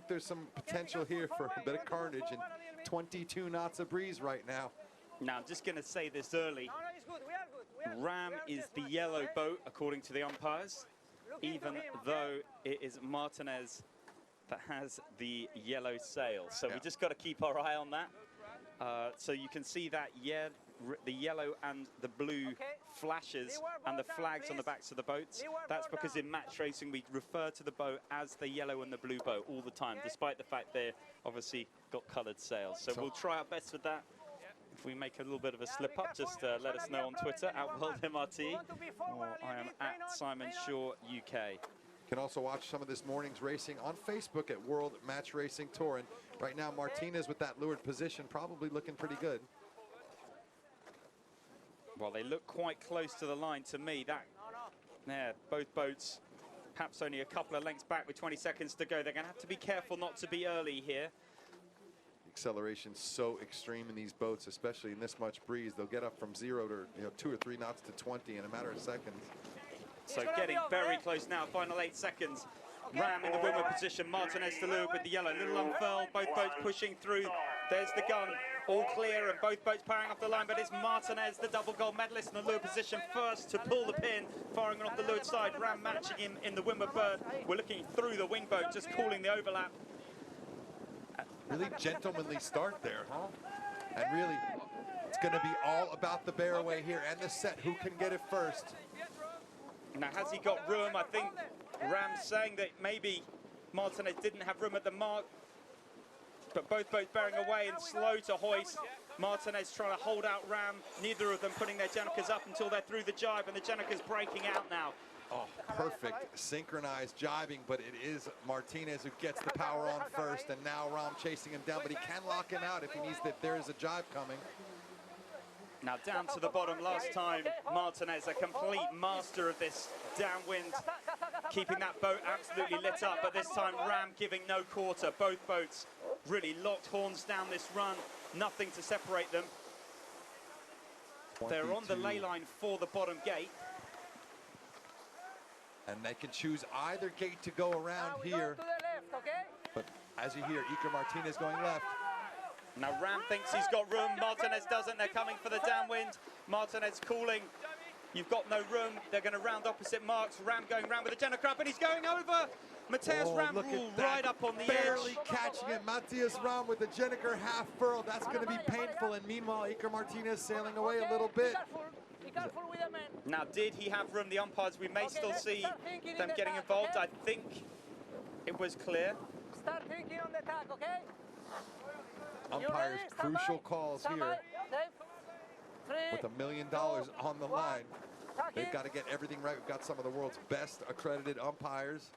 think there's some potential here for a bit of carnage and 22 knots of breeze right now. Now, I'm just going to say this early. Rahm is the yellow boat, according to the umpires, even though it is Martinez that has the yellow sail. So we just got to keep our eye on that. So you can see that, the yellow and the blue flashes and the flags on the backs of the boats. That's because in match racing we refer to the boat as the yellow and the blue boat all the time, despite the fact they're obviously got coloured sails. So we'll try our best with that. If we make a little bit of a slip up, just let us know on Twitter, @WorldMRT, or I am @SimonShaw UK. You can also watch some of this morning's racing on Facebook at World Match Racing Tour. And right now, Martinez with that leeward position, probably looking pretty good. Well, they look quite close to the line to me. Both boats perhaps only a couple of lengths back with 20 seconds to go. They're going to have to be careful not to be early here. Acceleration so extreme in these boats, especially in this much breeze. They'll get up from 0 to 2 or 3 knots to 20 in a matter of seconds. So getting very close now, final 8 seconds. Rahm in the windward position, Martinez to leeward with the yellow. Little unfurled, both boats pushing through. There's the gun, all clear, and both boats powering off the line, but it's Martinez, the double gold medalist, in the leeward position first to pull the pin, firing off the leeward side. Rahm matching him in the windward bird. We're looking through the wing boat, just calling the overlap. Really gentlemanly start there, huh? And really, it's going to be all about the bear away here and the set. Who can get it first? Now, has he got room? I think Rahm's saying that maybe Martinez didn't have room at the mark, but both boats bearing away and slow to hoist. Martinez trying to hold out Rahm. Neither of them putting their Janukers up until they're through the jibe, and the Janukers breaking out now. Oh, perfect synchronized jibing, but it is Martinez who gets the power on first, and now Rahm chasing him down, but he can lock him out if he needs that. There is a jibe coming. Now down to the bottom. Last time, Martinez, a complete master of this downwind, keeping that boat absolutely lit up, but this time Rahm giving no quarter. Both boats really locked horns down this run, nothing to separate them. 22. They're on the ley line for the bottom gate. And they can choose either gate to go around here. But as you hear, Iker Martinez going left. Now Rahm thinks he's got room, Martinez doesn't. They're coming for the downwind. Martinez calling, you've got no room. They're going to round opposite marks. Rahm going round with a Jenna Crab, and he's going over. Matthias Rahm right up on the barely edge. Catching it. Matthias Rahm with the Jenniker half furl. That's going to be painful. And meanwhile, Iker Martinez sailing away a little bit. Now, did he have room? The umpires, we may still see them getting involved. I think it was clear. Start thinking on the tack, okay? Umpires crucial calls here. With $1 million on the line. They've got to get everything right. We've got some of the world's best accredited umpires,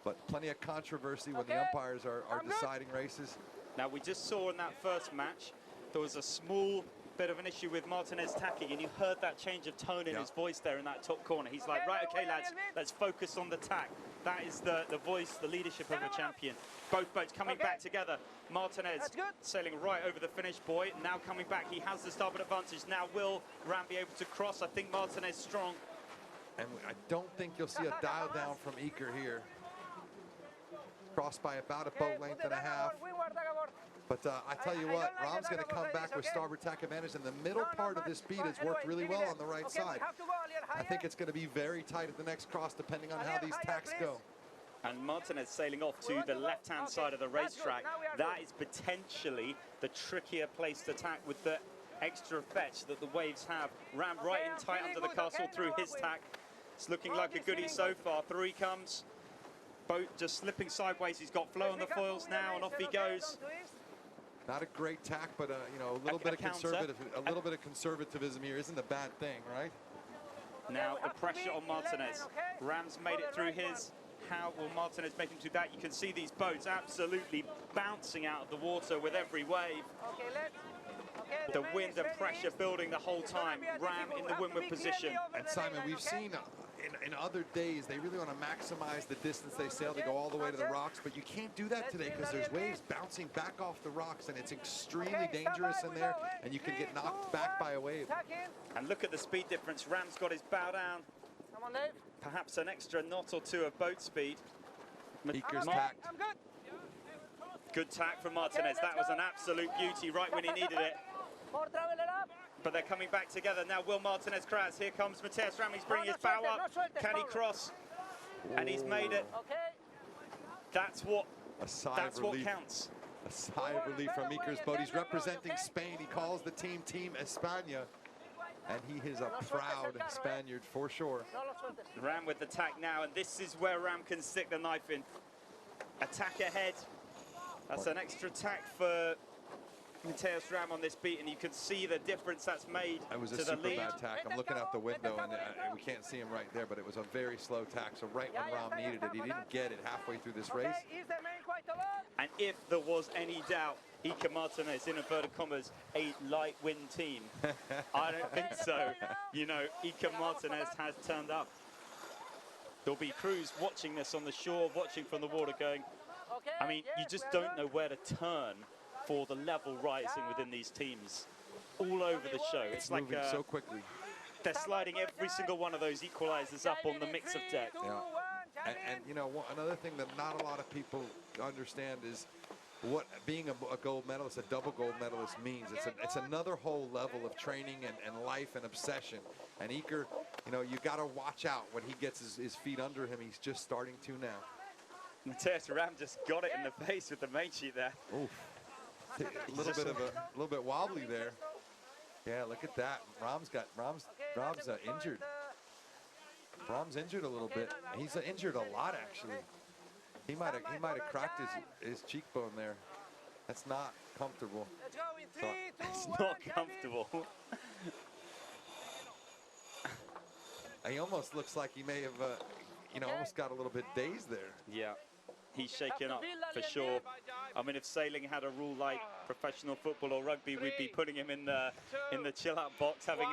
but plenty of controversy when the umpires are deciding races. Now, we just saw in that first match, there was a small bit of an issue with Martinez tacking, and you heard that change of tone in his voice there in that top corner. He's like, right, okay, lads, let's focus on the tack. That is the voice, the leadership of a champion. Both boats coming back together. Martinez sailing right over the finish buoy. Now coming back, he has the starboard advantage. Now will Rahm be able to cross? I think Martinez strong. And I don't think you'll see a dial down from Iker here. Crossed by about a boat length and a half. But I tell you what, Rahm's going to come back with starboard tack advantage, and the middle part of this beat has worked really well on the right side. I think it's going to be very tight at the next cross, depending on how these tacks go. And Martinez sailing off to the left-hand side of the racetrack. That is potentially the trickier place to tack with the extra fetch that the waves have. Rahm right in tight under the castle through his tack. It's looking like a goodie so far. Through he comes. Boat just slipping sideways. He's got flow on the foils now, and off he goes. Not a great tack, but you know, a little bit of conservatism here isn't a bad thing, right? Now the pressure on Martinez. Rahm's made it through his. How will Martinez make him do that? You can see these boats absolutely bouncing out of the water with every wave. The wind and pressure building the whole time. Rahm in the windward position. And Simon, we've seen in other days, they really want to maximize the distance they sail. They go all the way to the rocks, but you can't do that today because there's waves bouncing back off the rocks, and it's extremely dangerous in there, and you can get knocked back by a wave. And look at the speed difference. Rahm's got his bow down. Perhaps an extra knot or two of boat speed. Iker's tacked. Good tack from Martinez. That was an absolute beauty right when he needed it. More travel it up. But they're coming back together. Now will Martinez crash? Here comes Martinez Vs Rahm. He's bringing his bow up. Can he cross? And he's made it. Okay. That's what relief. counts. A sigh of relief from Iker's boat. He's representing Spain. He calls the team Team España. And he is a proud Spaniard for sure. Rahm with the tack now, and this is where Rahm can stick the knife in. Attack ahead. That's an extra tack for Martinez Vs Rahm on this beat, and you can see the difference that's made It was to a the super lead. bad tack. I'm looking out the window, and we can't see him right there, but it was a very slow tack. So right when Rahm needed it, he didn't get it halfway through this race. And if there was any doubt, Iker Martinez, in inverted commas, a light wind team, I don't think so. You know, Iker Martinez has turned up. There'll be crews watching this on the shore, watching from the water going, I mean, you just don't know where to turn for the level rising within these teams all over the show. It's like moving so quickly. They're sliding every single one of those equalizers up on the mix of deck. Yeah. And you know, another thing that not a lot of people understand is what being a gold medalist, a double gold medalist means. It's another whole level of training and life and obsession. And Iker, you know, you got to watch out when he gets his feet under him. He's just starting to now. Martinez Vs Rahm just got it in the face with the main sheet there. Oof. A little bit wobbly there. Yeah, look at that. Rahm's injured. Rahm's injured a little bit. He's injured a lot actually. He might have cracked his cheekbone there. That's not comfortable. Let's go in 3, 2, It's 1, not Johnny. comfortable. He almost looks like he may have, you know, almost got a little bit dazed there. Yeah, he's shaken up for sure. I mean, if sailing had a rule like professional football or rugby, we'd be putting him in the chill-out box, having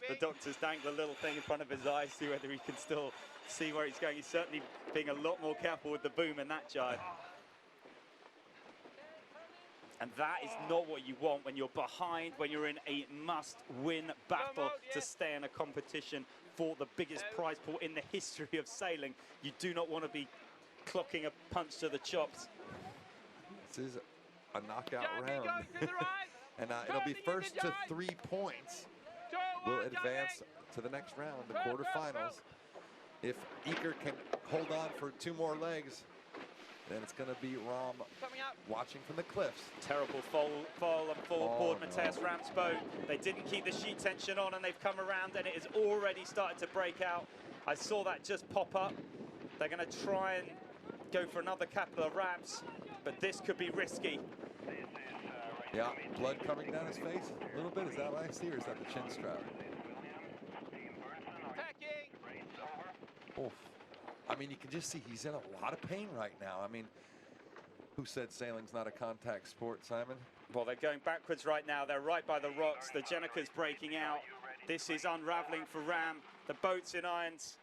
the doctors dangle a little thing in front of his eyes, see whether he can still see where he's going. He's certainly being a lot more careful with the boom in that jibe. And that is not what you want when you're behind, when you're in a must-win battle to stay in a competition for the biggest prize pool in the history of sailing. You do not want to be clocking a punch to the chops. This is a knockout round. And it'll be first to 3 points. Will advance to the next round, the quarterfinals. If Iker can hold on for 2 more legs, then it's going to be Rahm watching from the cliffs. Terrible fall on forward Martinez Vs Rahm's boat. They didn't keep the sheet tension on, and they've come around, and it has already started to break out. I saw that just pop up. They're going to try and go for another couple of wraps, but this could be risky. Yeah, blood coming down his face a little bit. Is that what I see, or is that the chin strap? Oof. I mean, you can just see he's in a lot of pain right now. I mean, who said sailing's not a contact sport, Simon? Well, they're going backwards right now. They're right by the rocks. The Jenicker's breaking out. This is unraveling for Rahm. The boat's in irons.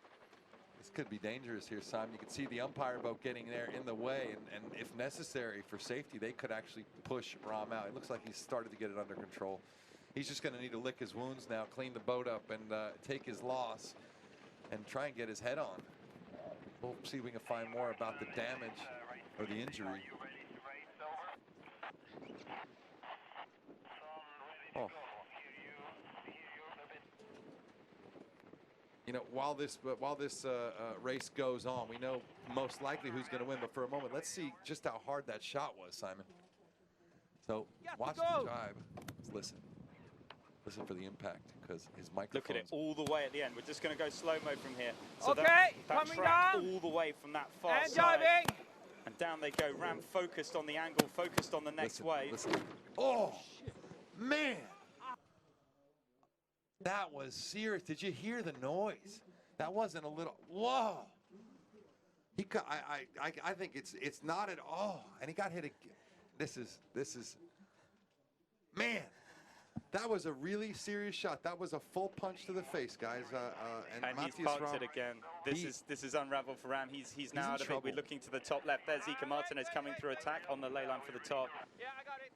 This could be dangerous here, Simon. You can see the umpire boat getting there in the way, and if necessary for safety, they could actually push Rahm out. It looks like he's started to get it under control. He's just going to need to lick his wounds now, clean the boat up, and take his loss and try and get his head on. We'll see if we can find more about the damage or the injury. Oh. You know, while this race goes on, we know most likely who's going to win. But for a moment, let's see just how hard that shot was, Simon. So watch the jibe. Let's listen. Listen for the impact, because his microphone. Look at it all the way at the end. We're just going to go slow-mo from here. So Okay, that coming track down. all the way from that far And side. jibing. And down they go. Rahm focused on the angle, focused on the next wave. Listen. Oh, man. That was serious. Did you hear the noise? That wasn't a little. Whoa. I think it's not at all. And he got hit again. This is. Man. That was a really serious shot. That was a full punch to the face, guys. And he's parked it again. This is unraveled for Rahm. He's now out of it. We're looking to the top left. There's Iker Martinez coming through attack on the ley line for the top. Yeah, I got it.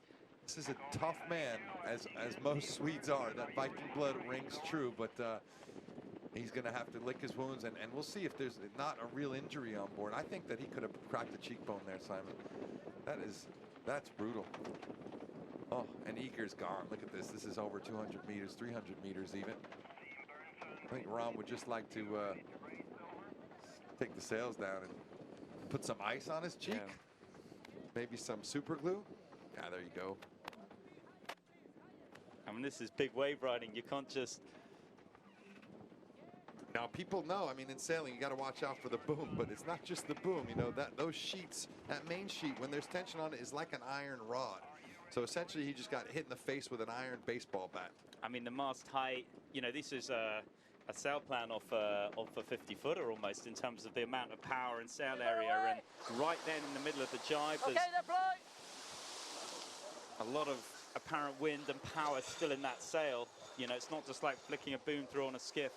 This is a tough man, as most Swedes are. That Viking blood rings true, but he's going to have to lick his wounds, and we'll see if there's not a real injury on board. I think that he could have cracked the cheekbone there, Simon. That is That's brutal. Oh, and Iker's gone. Look at this. This is over 200 meters, 300 meters even. I think Rahm would just like to take the sails down and put some ice on his cheek. Yeah. Maybe some super glue. Yeah, there you go. I mean, this is big wave riding. You can't just... Now, people know, I mean, in sailing, you got to watch out for the boom, but it's not just the boom. You know, those sheets, that main sheet, when there's tension on it, is like an iron rod. So essentially, he just got hit in the face with an iron baseball bat. I mean, the mast height, you know, this is a sail plan off a 50-footer almost in terms of the amount of power and sail area. And right then in the middle of the jibe, there's a lot of apparent wind and power still in that sail. You know, it's not just like flicking a boom through on a skiff.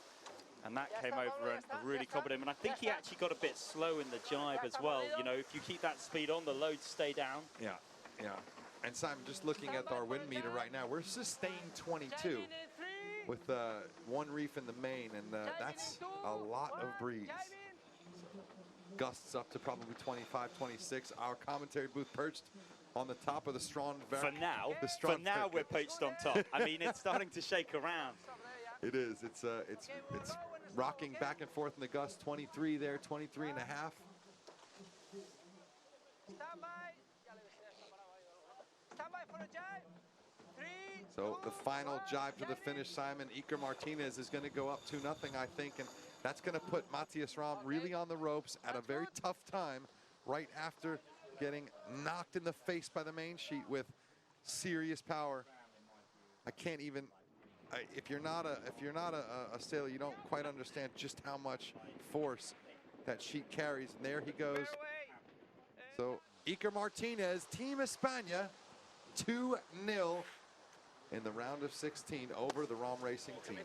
And that came over and really cobbled him. And I think he actually got a bit slow in the jibe as well. You know, if you keep that speed on, the loads stay down. Yeah, yeah. And Simon, just looking at our wind meter right now, we're sustained 22 with one reef in the main, and that's a lot of breeze. Gusts up to probably 25, 26. Our commentary booth perched on the top of the strong. For now, we're perched on top. I mean, it's starting to shake around. It is. It's rocking back and forth in the gust. 23 there, 23 and a half. So the final jibe to the finish, Simon. Iker Martinez is going to go up 2-0, I think, and that's going to put Martinez Rahm really on the ropes at a very tough time right after getting knocked in the face by the main sheet with serious power. I can't even... if you're not a sailor, you don't quite understand just how much force that sheet carries. And there he goes. So Iker Martinez, Team España, 2-0 in the round of 16 over the Rahm Racing team.